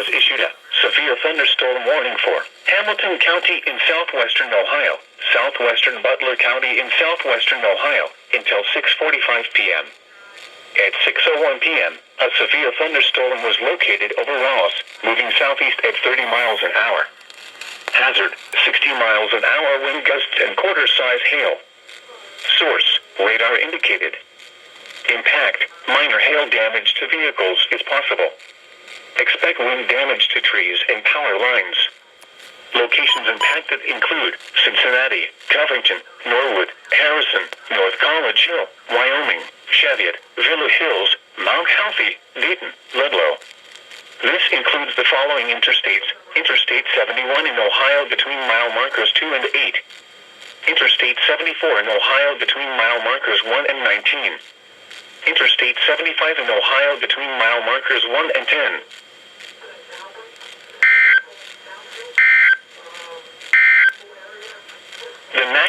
has issued a severe thunderstorm warning for Hamilton County in southwestern Ohio, southwestern Butler County in southwestern Ohio, until 6:45 p.m. At 6:01 p.m., a severe thunderstorm was located over Ross, moving southeast at 30 miles an hour. Hazard, 60 miles an hour wind gusts and quarter-size hail. Source, radar indicated. Impact, minor hail damage to vehicles is possible. Expect wind damage to trees and power lines. Locations impacted include Cincinnati, Covington, Norwood, Harrison, North College Hill, Wyoming, Cheviot, Villa Hills, Mount Healthy, Dayton, Ludlow. This includes the following interstates: Interstate 71 in Ohio between mile markers 2 and 8. Interstate 74 in Ohio between mile markers 1 and 19. Interstate 75 in Ohio between mile markers 1 and 10.